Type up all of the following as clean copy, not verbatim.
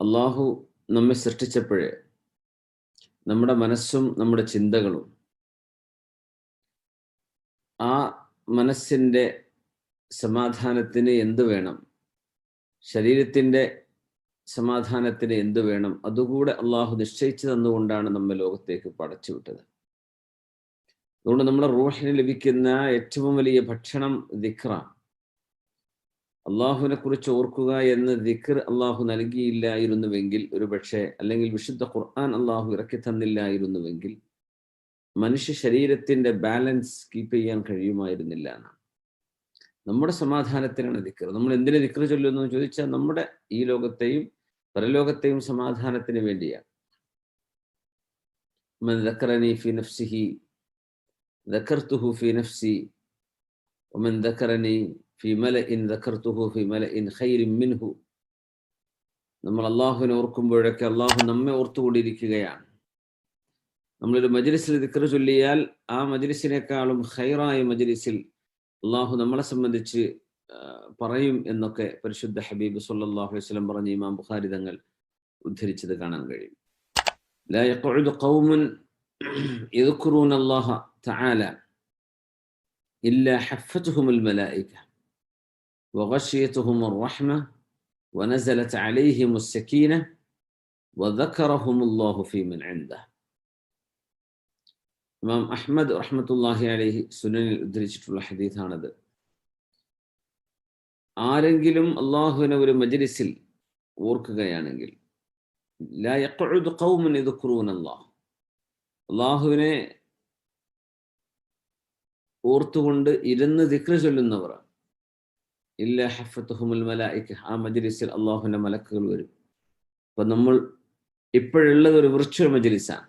അള്ളാഹു നമ്മെ സൃഷ്ടിച്ചപ്പോഴേ നമ്മുടെ മനസ്സും നമ്മുടെ ചിന്തകളും ആ മനസ്സിൻ്റെ സമാധാനത്തിന് എന്ത് വേണം, ശരീരത്തിൻ്റെ സമാധാനത്തിന് എന്ത് വേണം, അതുകൂടെ അള്ളാഹു നിശ്ചയിച്ചു തന്നുകൊണ്ടാണ് നമ്മെ ലോകത്തേക്ക് പടച്ചുവിട്ടത്. അതുകൊണ്ട് നമ്മുടെ റൂഹിന് ലഭിക്കുന്ന ഏറ്റവും വലിയ ഭക്ഷണം ദിക്റാണ്. അള്ളാഹുവിനെ കുറിച്ച് ഓർക്കുക എന്ന ദിക്ർ അള്ളാഹു നൽകിയില്ലായിരുന്നുവെങ്കിൽ, ഒരു പക്ഷേ, അല്ലെങ്കിൽ വിശുദ്ധ ഖുർആൻ അള്ളാഹു ഇറക്കി തന്നില്ലായിരുന്നുവെങ്കിൽ മനുഷ്യ ശരീരത്തിന്റെ ബാലൻസ് കീപ്പ് ചെയ്യാൻ കഴിയുമായിരുന്നില്ല എന്നാണ്. നമ്മുടെ സമാധാനത്തിനാണ് ദിക്ർ. നമ്മൾ എന്തിനു ദിക്ർ ചൊല്ലുന്നു ചോദിച്ചാൽ നമ്മുടെ ഈ ലോകത്തെയും പരലോകത്തെയും സമാധാനത്തിന് വേണ്ടിയാണ്. മൻ ദക്കറനി ഫി നഫ്സിഹി ദക്കർതുഹു ഫി നഫ്സി വമൻ ദക്കറനി ഫി മലഇൻ ദക്കർതുഹു ഫി മലഇൻ ഖൈറിൻ മിൻഹു. നമ്മൾ അള്ളാഹുവിനെ ഓർക്കുമ്പോഴൊക്കെ അള്ളാഹു നമ്മെ ഓർത്തുകൊണ്ടിരിക്കുകയാണ്. നമ്മളൊരു മജ്ലിസിൽ ദിക്ർ ചൊല്ലിയാൽ ആ മജ്ലിസിനേക്കാളും ഖൈറായ മജ്ലിസിൽ അള്ളാഹു നമ്മളെ സംബന്ധിച്ച് പറയും എന്നൊക്കെ പരിശുദ്ധ ഹബീബ് സല്ലല്ലാഹു അലൈഹി വസല്ലം പറഞ്ഞ ഇമാം ബുഖാരി തങ്ങൾ ഉദ്ധരിച്ചത് കാണാൻ കഴിയും. ലാ യഖഉദു ഖൗമുൻ യദ്കുറൂന അല്ലാഹ തആല ഇല്ലാ ഹഫ്ഫതുഹുൽ മലായിക വഗശിയതുഹുർ റഹ്മ വനസലത് അലൈഹിമുസ് സകീന വദക്കറഹുമുല്ലാഹു ഫീമൻ ഇൻദഹു. ഇമാം അഹ്മദ് റഹ്മത്തുള്ളാഹി അലൈഹി സുനനിൽ ഉദ്ധരിച്ചിട്ടുള്ള ഹദീഥാണത്. ആരെങ്കിലും അള്ളാഹുവിനെ ഒരു മജ്ലിസിൽ ഓർക്കുകയാണെങ്കിൽ, ലാ യഖഉദു ഖൗമുൻ യദ്കുറൂന അല്ലാഹ്, അള്ളാഹുവിനെ ഓർത്തുകൊണ്ട് ഇരുന്ന് ദിക്ർ ചൊല്ലുന്നവർ, ഇല്ലാ ഹഫ്ഫതുഹുൽ മലായിക, ആ മജ്ലിസിൽ അള്ളാഹുവിന്റെ മലക്കുകൾ വരും. അപ്പൊ നമ്മൾ ഇപ്പോഴുള്ളത് ഒരു വിർച്വൽ മജ്ലിസാണ്.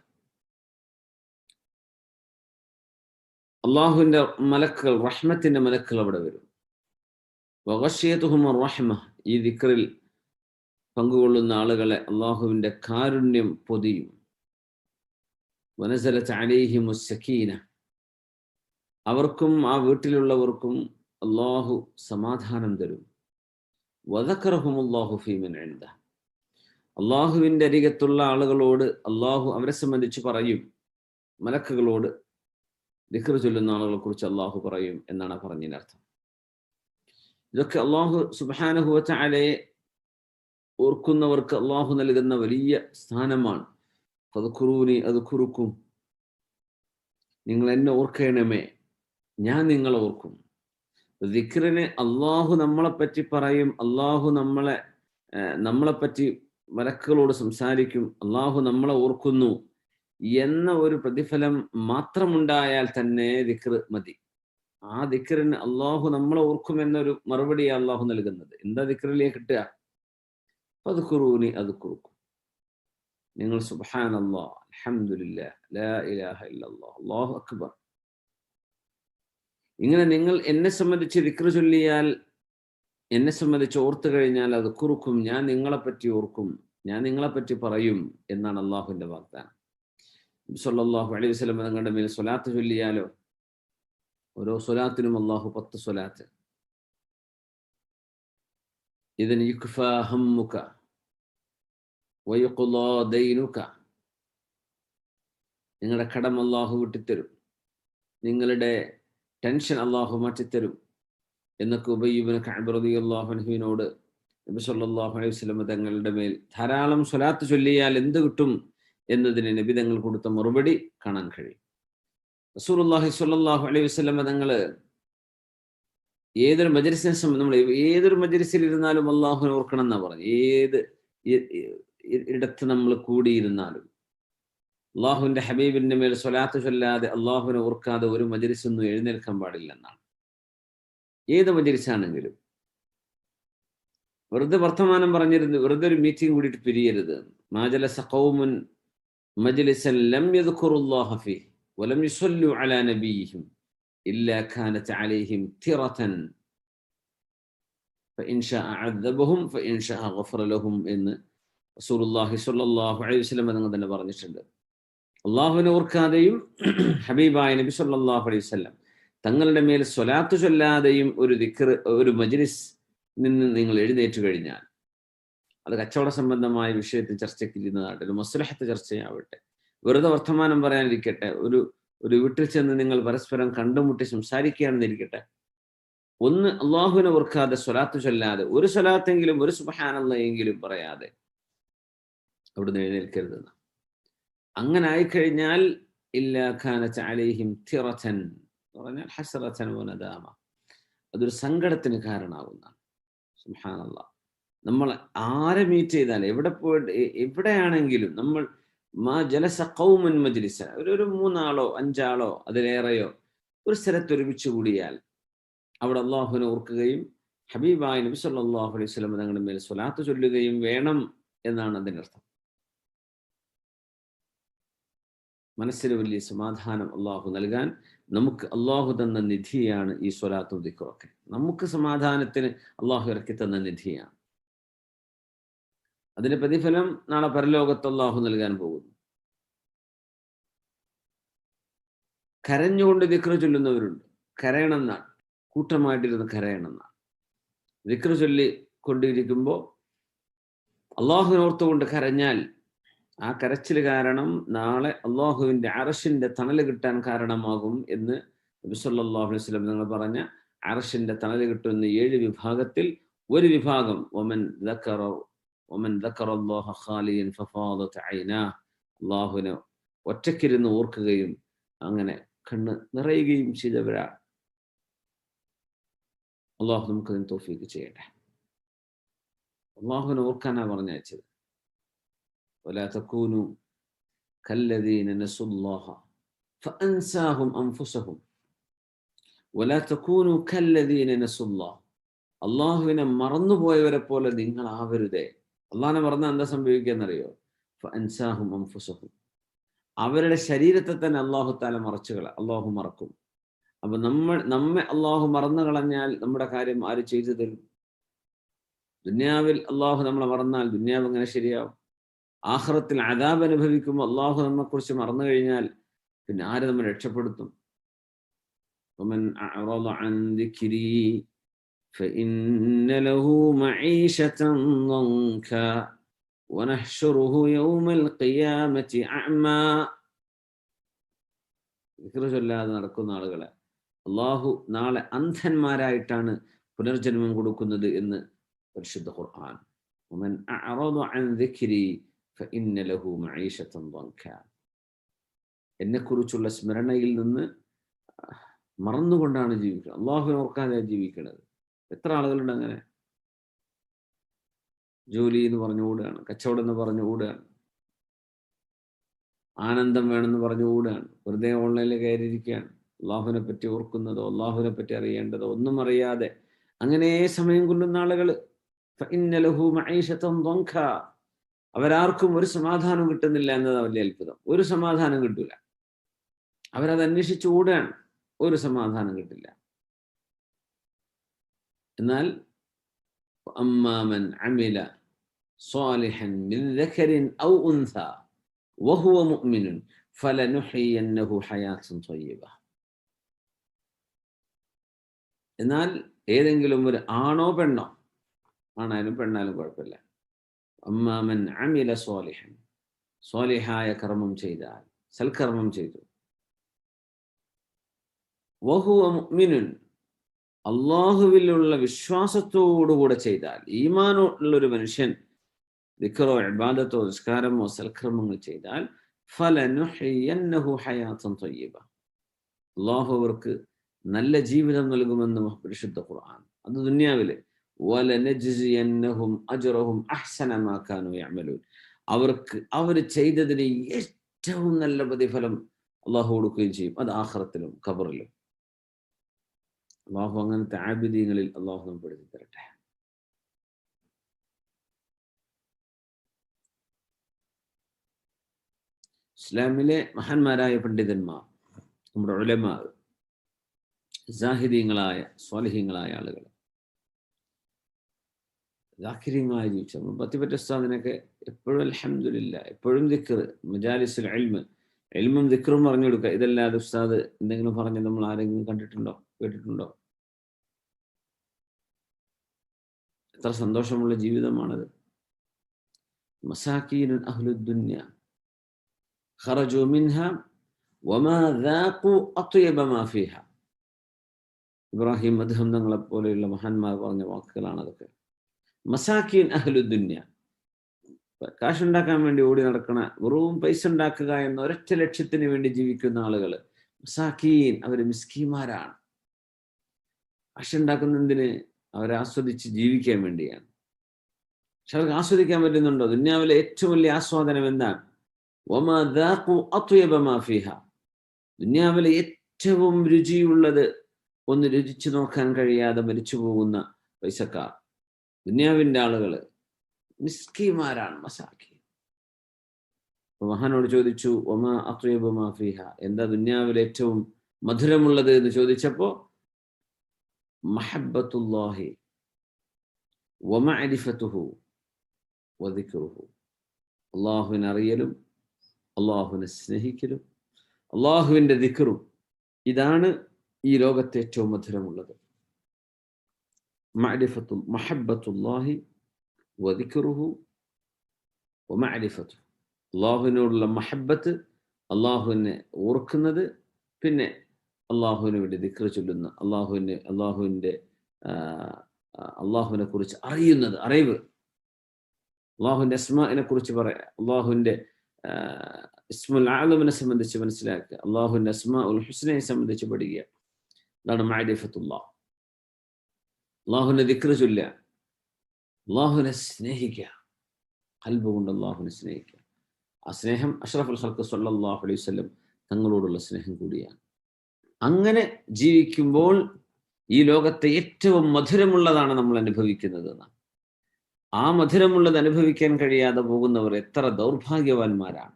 അള്ളാഹുവിന്റെ മലക്കുകൾ, റഹ്മത്തിന്റെ മലക്കുകൾ അവിടെ വരും. വഗശിയതുഹുർ റഹ്മ, ഈ ദിക്റിൽ പങ്കുകൊള്ളുന്ന ആളുകളെ അള്ളാഹുവിന്റെ കാരുണ്യം പൊതിയും. വനസലത് അലൈഹിമുസ് സകീന, അവർക്കും ആ വീട്ടിലുള്ളവർക്കും അള്ളാഹു സമാധാനം തരും. വദക്കറഹുമുല്ലാഹു ഫീമൻ ഇൻദഹു, അള്ളാഹുവിന്റെ അരികത്തുള്ള ആളുകളോട് അള്ളാഹു അവരെ സംബന്ധിച്ച് പറയും. മലക്കുകളോട് ദിക്ർ ചൊല്ലുന്ന ആളുകളെ കുറിച്ച് അള്ളാഹു പറയും എന്നാണ് പറഞ്ഞതിനർത്ഥം. ഇതൊക്കെ അള്ളാഹു സുബ്ഹാനഹു വ തആലയെ ഓർക്കുന്നവർക്ക് അള്ളാഹു നൽകുന്ന വലിയ സ്ഥാനമാണ്. ഫദ്കുറൂനി അദ്കുറുക്കും, നിങ്ങൾ എന്നെ ഓർക്കണമേ, ഞാൻ നിങ്ങളെ ഓർക്കും. ദിക്റിന് അള്ളാഹു നമ്മളെപ്പറ്റി പറയും, അള്ളാഹു നമ്മളെപ്പറ്റി മലക്കുകളോട് സംസാരിക്കും, അള്ളാഹു നമ്മളെ ഓർക്കുന്നു എന്ന ഒരു പ്രതിഫലം മാത്രമുണ്ടായാൽ തന്നെ ദിക്ർ മതി. ആ ദിക്റിന് അള്ളാഹു നമ്മളെ ഓർക്കുമെന്നൊരു മറുപടിയാണ് അള്ളാഹു നൽകുന്നത്. എന്താ ദിക്റിലേക്ക് കിട്ടുക? ഫദ്കുറൂനി അദ്കുറുക്കും, നിങ്ങൾ സുബ്ഹാനല്ലാഹ്, അൽഹംദുലില്ലാഹ്, ലാ ഇലാഹ ഇല്ലല്ലാഹ്, അല്ലാഹു അക്ബർ, ഇങ്ങനെ നിങ്ങൾ എന്നെ സംബന്ധിച്ച് ദിക്ർ ചൊല്ലിയാൽ, എന്നെ സംബന്ധിച്ച് ഓർത്തു കഴിഞ്ഞാൽ അദ്കുറുക്കും, ഞാൻ നിങ്ങളെപ്പറ്റി ഓർക്കും, ഞാൻ നിങ്ങളെപ്പറ്റി പറയും എന്നാണ് അള്ളാഹുവിന്റെ വാഗ്ദാനം. സല്ലല്ലാഹു അലൈഹി വസല്ലം തങ്ങളുടെ മേൽ സ്വലാത്ത് ചൊല്ലിയാലോ, ഓരോ സ്വലാത്തിനും അള്ളാഹു 10 സ്വലാത്ത്. ഇദൻ യുക്ഫാ ഹമ്മുക വയുഖ്ളാ ദൈനുക, നിങ്ങളുടെ കടം അള്ളാഹു വിട്ടിത്തരും, നിങ്ങളുടെ ടെൻഷൻ അള്ളാഹു മാറ്റിത്തരും എന്നൊക്കെ ഉബയ്യ് ഇബ്നു കഅബ് റളിയല്ലാഹു അൻഹുവിനോട് നബി സല്ലല്ലാഹു അലൈഹി വസല്ലം തങ്ങളുടെ മേൽ ധാരാളം സ്വലാത്ത് ചൊല്ലിയാൽ എന്ത് കിട്ടും എന്നതിന് നബി തങ്ങൾ കൊടുത്ത മറുപടി കാണാൻ കഴിയും. റസൂലുള്ളാഹി സ്വല്ലല്ലാഹു അലൈഹി വസല്ലം തങ്ങൾ ഏതൊരു മജ്ലിസിനെ നമ്മൾ ഏതൊരു മജ്ലിസിൽ ഇരുന്നാലും അള്ളാഹുവിനെ ഓർക്കണം എന്നാ പറഞ്ഞു. ഏത് ഇടത്ത് നമ്മൾ കൂടിയിരുന്നാലും അള്ളാഹുവിന്റെ ഹബീബിന്റെ മേൽ സ്വലാത്ത് ചൊല്ലാതെ അള്ളാഹുവിനെ ഓർക്കാതെ ഒരു മജ്ലിസൊന്നും എഴുന്നേൽക്കാൻ പാടില്ല എന്നാണ്. ഏത് മജ്ലിസാണെങ്കിലും വെറുതെ വർത്തമാനം പറഞ്ഞിരുന്നു, വെറുതെ ഒരു മീറ്റിംഗ് കൂടിയിട്ട് പിരിയരുത്. മാ ജലസ ഖൗമുൻ മജ്ലിസൻ ലം യദ്കുറുല്ലാഹ ഫീഹി വലം യുസല്ലു അലാ നബിയിഹിം ഇല്ലാ കാനത് അലൈഹിം തിറതൻ ഫഇൻ ശാഅ അദബഹും ഫഇൻ ശാഅ ഗഫറ ലഹും എന്ന് റസൂലുള്ളാഹി സ്വല്ലല്ലാഹു അലൈഹി വസല്ലം തങ്ങൾ തന്നെ പറഞ്ഞിട്ടുണ്ട്. അള്ളാഹുവിനെ ഓർക്കാതെയും ഹബീബായ നബി സല്ലല്ലാഹു അലൈഹി വസല്ലം തങ്ങളുടെ മേൽ സ്വലാത്ത് ചൊല്ലാതെയും ഒരു ദിക്ർ, ഒരു മജ്ലിസ് നിന്ന് നിങ്ങൾ എഴുന്നേറ്റ് കഴിഞ്ഞാൽ അത് കച്ചവട സംബന്ധമായ വിഷയത്തിൽ ചർച്ചയ്ക്കിരുന്നതാകട്ടെ, ഒരു മസ്ലഹത്ത് ചർച്ചയാവട്ടെ, വെറുതെ വർത്തമാനം പറയാനിരിക്കട്ടെ, ഒരു വീട്ടിൽ ചെന്ന് നിങ്ങൾ പരസ്പരം കണ്ടുമുട്ടി സംസാരിക്കുകയാണെന്നിരിക്കട്ടെ, ഒന്ന് അള്ളാഹുവിനെ ഓർക്കാതെ സ്വലാത്ത് ചൊല്ലാതെ ഒരു സ്വലാത്തെങ്കിലും ഒരു സുബ്ഹാനല്ലാഹെങ്കിലും പറയാതെ അവിടുന്ന് എഴുന്നേൽക്കരുതെന്ന്. അങ്ങനെ ആയിക്കഴിഞ്ഞാൽ ഇല്ലാ കാനത അലൈഹിം തിറതൻ, പറഞ്ഞാൽ ഹസ്റതൻ വനദാമ, അതൊരു സങ്കടത്തിന് കാരണമാകുന്നതാണ്. സുബ്ഹാനല്ലാഹ്. നമ്മൾ ആരെ മീറ്റ് ചെയ്താൽ എവിടെ പോയിട്ട് എവിടെയാണെങ്കിലും നമ്മൾ ജലസ ഖൗമുൻ മജ്ലിസ, ഒരു 3 ആളോ 5 ആളോ അതിലേറെയോ ഒരു സ്ഥലത്ത് ഒരുമിച്ച് കൂടിയാൽ അവിടെ അള്ളാഹുവിനെ ഓർക്കുകയും ഹബീബായ നബി സല്ലല്ലാഹു അലൈഹി വസല്ലം തങ്ങളുടെ മേൽ സ്വലാത്ത് ചൊല്ലുകയും വേണം എന്നാണ് അതിനർത്ഥം. മനസ്സിന് വലിയ സമാധാനം അള്ളാഹു നൽകാൻ നമുക്ക് അള്ളാഹു തന്ന നിധിയാണ് ഈ സ്വലാത്തും ദിക്റുമൊക്കെ. നമുക്ക് സമാധാനത്തിന് അള്ളാഹു ഇറക്കി തന്ന നിധിയാണ്. അതിന്റെ പ്രതിഫലം നാളെ പരലോകത്ത് അള്ളാഹു നൽകാൻ പോകുന്നു. കരഞ്ഞുകൊണ്ട് ദിക്റ് ചൊല്ലുന്നവരുണ്ട്. കരയണമെന്നാണ്, കൂട്ടമായിട്ടിരുന്ന് കരയണമെന്നാണ്. ദിക്റ് ചൊല്ലി കൊണ്ടിരിക്കുമ്പോൾ അള്ളാഹുവിനോർത്തുകൊണ്ട് കരഞ്ഞാൽ ആ കരച്ചിൽ കാരണം നാളെ അള്ളാഹുവിന്റെ അർശിന്റെ തണൽ കിട്ടാൻ കാരണമാകും എന്ന് നബി സല്ലല്ലാഹു അലൈഹി വസല്ലം നിങ്ങൾ പറഞ്ഞ അർശിന്റെ തണൽ കിട്ടുന്ന 7 വിഭാഗത്തിൽ ഒരു വിഭാഗം വമൻ ദക്കറല്ലാഹ ഖാലിയൻ ഫഫാദത് ഐനാഹ്, അള്ളാഹുവിനെ ഒറ്റയ്ക്കിരുന്ന് ഓർക്കുകയും അങ്ങനെ കണ്ണ് നിറയുകയും ചെയ്തവരാണ്. അള്ളാഹു നമുക്ക് അതിന് തൗഫീഖ് ചെയ്യട്ടെ. അള്ളാഹുവിനെ ഓർക്കാനാ പറഞ്ഞയച്ചത്. ولا تكونوا كالذين نسوا الله فأنساهم أنفسهم ولا تكونوا كالذين نسوا الله. അള്ളാഹുവിനെ മറന്നുപോയവരെ പോലെ നിങ്ങൾ ആവരുതേ. അള്ളാഹിനെ മറന്നാൽ എന്താ സംഭവിക്കുകയെന്നറിയോ? ഫഅൻസാഹും അൻഫുസഹും, അവരുടെ ശരീരത്തെ തന്നെ അള്ളാഹു തആല അള്ളാഹു മറക്കും. അപ്പൊ നമ്മെ അള്ളാഹു മറന്നു കളഞ്ഞാൽ നമ്മുടെ കാര്യം ആര് ചെയ്തു തരും? ദുനിയാവിൽ അള്ളാഹു നമ്മളെ മറന്നാൽ ദുനിയാവ് എങ്ങനെ ശരിയാവും? ആഖിറത്തിൽ അദാബ് അനുഭവിക്കുമ്പോൾ അള്ളാഹു നമ്മെക്കുറിച്ച് മറന്നു കഴിഞ്ഞാൽ പിന്നെ ആര് നമ്മൾ രക്ഷപ്പെടുത്തും? വമൻ അഅറദ അൻ ദിക്രി ഫഇന്ന ലഹു മഈശതൻ ദൻകാ വനഹ്ശുറുഹു യൗമൽ ഖിയാമത്തി അഅമാ. ദിക്ർ ചൊല്ലാതെ നടക്കുന്ന ആളുകളെ അള്ളാഹു നാളെ അന്ധന്മാരായിട്ടാണ് പുനർജന്മം കൊടുക്കുന്നത് എന്ന് പരിശുദ്ധ ഖുർആൻ. വമൻ അഅറദ അൻ ദിക്രി ഫഇന്ന ലഹു മഈശതൻ ദൻകാ. എന്നെക്കുറിച്ചുള്ള സ്മരണയിൽ നിന്ന് മറന്നുകൊണ്ടാണ് ജീവിക്കുന്നത്, അള്ളാഹുവിനെ ഓർക്കാതെ ജീവിക്കുന്നത്. എത്ര ആളുകളുണ്ട് അങ്ങനെ? ജോലി എന്ന് പറഞ്ഞു ഓടുകയാണ്, കച്ചവടം എന്ന് പറഞ്ഞു ഓടുകയാണ്, ആനന്ദം വേണമെന്ന് പറഞ്ഞു ഓടുകയാണ്, വെറുതെ ഓൺലൈനിൽ കയറിയിരിക്കുകയാണ്. അള്ളാഹുവിനെ പറ്റി ഓർക്കുന്നതോ അള്ളാഹുവിനെ പറ്റി അറിയേണ്ടതോ ഒന്നും അറിയാതെ അങ്ങനെ സമയം കൊല്ലുന്ന ആളുകൾ ഫഇന്ന ലഹു മഈശതൻ ദൻകാ. അവരാർക്കും ഒരു സമാധാനം കിട്ടുന്നില്ല എന്നതാണ് വലിയ അത്ഭുതം. ഒരു സമാധാനം കിട്ടില്ല. അവരത് അന്വേഷിച്ച് ഓടുകയാണ്, ഒരു സമാധാനം കിട്ടില്ല. എന്നാൽ അമ്മാ മൻ അമില സ്വാലിഹൻ മിൻ ദക്കരിൻ ഔ ഉൻസ വഹുവ മുഅ്മിനുൻ ഫലനുഹ്യിയന്നഹു ഹയാതൻ ത്വയ്യിബ. എന്നാൽ ഏതെങ്കിലും ഒരു ആണോ പെണ്ണോ, ആണായാലും പെണ്ണായാലും കുഴപ്പമില്ല, അമ്മാ മൻ അമില സ്വാലിഹൻ, സ്വാലിഹായ കർമ്മം ചെയ്താൽ, സൽക്കർമ്മം ചെയ്തു, വഹുവ മുഅ്മിനുൻ, അള്ളാഹുവിലുള്ള വിശ്വാസത്തോടുകൂടെ ചെയ്താൽ, ഈമാനുള്ള ഒരു മനുഷ്യൻ ദിക്റോ ഇബാദത്തോ നിസ്കാരമോ സൽക്കർമ്മങ്ങൾ ചെയ്താൽ ഫലനുഹ്യിയന്നഹു ഹയാതൻ ത്വയ്യിബ, അള്ളാഹു അവർക്ക് നല്ല ജീവിതം നൽകുമെന്ന് പരിശുദ്ധ ഖുർആൻ. അത് ദുനിയാവില് വലനജ്സിയന്നഹും അജ്റഹും അഹ്സന മാ കാനൂ യഅമലൂൻ, അവർക്ക് അവർ ചെയ്തതിന് ഏറ്റവും നല്ല പ്രതിഫലം അള്ളാഹു കൊടുക്കുകയും ചെയ്യും. അത് ആഖിറത്തിലും ഖബറിലും. അള്ളാഹു അങ്ങനത്തെ ആബിദീങ്ങളിൽ അള്ളാഹു നാം പെടുത്തി തരട്ടെ. ഇസ്ലാമിലെ മഹാന്മാരായ പണ്ഡിതന്മാർ, നമ്മുടെ ഉലമാ, സാഹിദീങ്ങളായ സ്വാലിഹീങ്ങളായ ആളുകൾ, ദാക്കിര്യങ്ങളായി ജീവിച്ചു. നമ്മൾ പത്തിപ്പറ്റ ഉസ്താദിനൊക്കെ എപ്പോഴും അൽഹംദുലില്ലാ, എപ്പോഴും ദിക്ർ, മജാലിസുൽ ഇൽമും ദിക്റും പറഞ്ഞു കൊടുക്കുക. ഇതല്ലാതെ ഉസ്താദ് എന്തെങ്കിലും പറഞ്ഞ് നമ്മൾ ആരെങ്കിലും കണ്ടിട്ടുണ്ടോ, കേട്ടിട്ടുണ്ടോ? എത്ര സന്തോഷമുള്ള ജീവിതമാണത്. മസാകീനുൻ അഹ്ലുദ് ദുനിയ ഖറജു മിൻഹ വമാ ദാഖു അത്യബ മാ ഫീഹ. ഇബ്രാഹിം അദ്ഹം തങ്ങളെ പോലെയുള്ള മഹാന്മാർ പറഞ്ഞ വാക്കുകളാണ് അതൊക്കെ. മസാക്കീൻ അഹ്ലുദ് ദുനിയ, കാശുണ്ടാക്കാൻ വേണ്ടി ഓടി നടക്കണ, വെറും പൈസ ഉണ്ടാക്കുക എന്ന ഒരൊറ്റ ലക്ഷ്യത്തിന് വേണ്ടി ജീവിക്കുന്ന ആളുകൾ മസാക്കീൻ, അവര് മിസ്കീന്മാരാണ്. കാശുണ്ടാക്കുന്നതിന് അവരെ ആസ്വദിച്ച് ജീവിക്കാൻ വേണ്ടിയാണ്. പക്ഷെ അവർക്ക് ആസ്വദിക്കാൻ പറ്റുന്നുണ്ടോ? ദുനിയാവിലെ ഏറ്റവും വലിയ ആസ്വാദനം എന്താണ്? വമാ ദാഖു അത്യബ മാ ഫീഹ. ദുനിയാവിലെ ഏറ്റവും രുചിയുള്ളത് ഒന്ന് രുചിച്ചു നോക്കാൻ കഴിയാതെ മരിച്ചു പോകുന്ന പൈസക്കാർ, ദുനിയാവിന്റെ ആളുകൾ മിസ്കീന്മാരാണ്, മസാക്കീൻ. മഹാനോട് ചോദിച്ചു, വമാ അത്യബ മാ ഫീഹ, എന്താ ദുനിയാവിലെ ഏറ്റവും മധുരമുള്ളത് എന്ന് ചോദിച്ചപ്പോ മഹബ്ബത്തുല്ലാഹി വമഅരിഫതുഹു വദിക്റുഹു, അള്ളാഹുവിനെ അറിയലും അള്ളാഹുവിനെ സ്നേഹിക്കലും അള്ളാഹുവിന്റെ ദിക്റും, ഇതാണ് ഈ ലോകത്തെ ഏറ്റവും മധുരമുള്ളത്. മഹബ്ബത്തുല്ലാഹി വദിക്റുഹു വമഅരിഫതുഹു, അള്ളാഹുവിനോടുള്ള മഹബ്ബത്ത്, അള്ളാഹുവിനെ ഓർക്കുന്നത്, പിന്നെ അള്ളാഹുവിന് വേണ്ടി ദിക്ർ ചൊല്ലുന്ന, അള്ളാഹുവിനെ കുറിച്ച് അറിയുന്നത്, അറിവ്, അള്ളാഹുവിന്റെ അസ്മാഇനെ കുറിച്ച് പറയാം, അള്ളാഹുവിന്റെ ഇസ്മുൽ അഅ്ലമിനെ സംബന്ധിച്ച് മനസ്സിലാക്കുക, അള്ളാഹുവിന്റെ അസ്മാഉൽ ഹുസ്നയെ സംബന്ധിച്ച് പഠിക്കുക. അതാണ് മഅരിഫത്തുല്ലാഹ്. അള്ളാഹുവിന്റെ ദിക്ർ ചൊല്ലുക, അള്ളാഹുവിനെ സ്നേഹിക്കുക, ഖൽബ് കൊണ്ട് അള്ളാഹുവിനെ സ്നേഹിക്കുക. ആ സ്നേഹം അഷ്റഫുൽ ഖൽഖ് സ്വല്ലല്ലാഹു അലൈഹി വസല്ലം തങ്ങളോടുള്ള സ്നേഹം കൂടിയാണ്. അങ്ങനെ ജീവിക്കുമ്പോൾ ഈ ലോകത്തെ ഏറ്റവും മധുരമുള്ളതാണ് നമ്മൾ അനുഭവിക്കുന്നത്. ആ മധുരമുള്ളത് അനുഭവിക്കാൻ കഴിയാതെ പോകുന്നവർ എത്ര ദൗർഭാഗ്യവാന്മാരാണ്.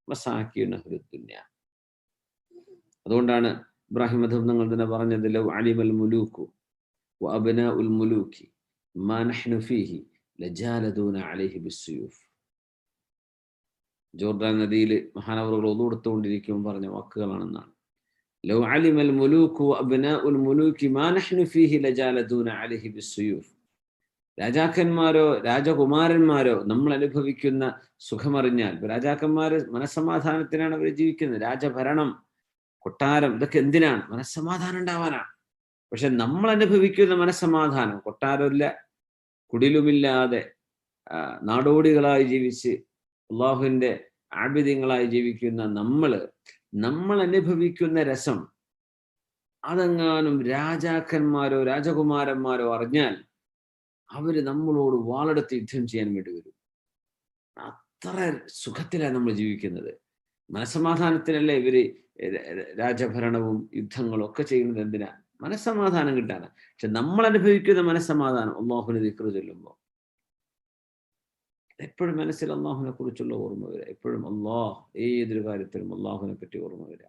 മസാക്കീൻ അഹ്ലുദ് ദുനിയ. അതുകൊണ്ടാണ് ഇബ്രാഹിം അദ്ഹം തങ്ങൾ തന്നെ പറഞ്ഞത്, ലൗ അലിമൽ മുലൂകു വഅബ്നാഉൽ മുലൂകി മാ നഹ്നു ഫീഹി ലജാലദൂന അലൈഹി ബിസ്സുയൂഫ്. ജോർദാൻ നദിയിൽ മഹാനവറുകൾ ഒളു എടുത്തുകൊണ്ടിരിക്കുമ്പോൾ പറഞ്ഞ വാക്കുകളാണെന്നാണ്. ലൗ അലിമൽ മുലൂകു വഅബ്നാഉൽ മുലൂകി മാ നഹ്നു ഫീഹി ലജാലദൂന അലൈഹി ബിസ്സുയൂഫ്. രാജാക്കന്മാരോ രാജകുമാരന്മാരോ നമ്മൾ അനുഭവിക്കുന്ന സുഖമറിഞ്ഞാൽ, രാജാക്കന്മാര് മനസ്സമാധാനത്തിനാണ് അവർ ജീവിക്കുന്നത്. രാജഭരണം, കൊട്ടാരം, ഇതൊക്കെ എന്തിനാണ്? മനസ്സമാധാനം ഉണ്ടാവാനാണ്. പക്ഷെ നമ്മൾ അനുഭവിക്കുന്ന മനസ്സമാധാനം, കൊട്ടാരമില്ല, കുടിലുമില്ലാതെ നാടോടികളായി ജീവിച്ച് അള്ളാഹുവിന്റെ ആബിദ്യങ്ങളായി ജീവിക്കുന്ന നമ്മൾ അനുഭവിക്കുന്ന രസം, അതെങ്ങാനും രാജാക്കന്മാരോ രാജകുമാരന്മാരോ അറിഞ്ഞാൽ അവര് നമ്മളോട് വാളെടുത്ത് യുദ്ധം ചെയ്യാൻ വേണ്ടി വരും. അത്ര സുഖത്തിലാണ് നമ്മൾ ജീവിക്കുന്നത്. മനസ്സമാധാനത്തിനല്ലേ ഇവര് രാജഭരണവും യുദ്ധങ്ങളും ഒക്കെ ചെയ്യുന്നത്? എന്തിനാ? മനസ്സമാധാനം കിട്ടാനാണ്. പക്ഷെ നമ്മൾ അനുഭവിക്കുന്ന മനസ്സമാധാനം അള്ളാഹുവിനെ ദിക്ർ ചൊല്ലുമ്പോൾ എപ്പോഴും മനസ്സിൽ അള്ളാഹുവിനെ കുറിച്ചുള്ള ഓർമ്മ വരിക. എപ്പോഴും ഏതൊരു കാര്യത്തിലും അള്ളാഹുവിനെ പറ്റി ഓർമ്മ വരിക.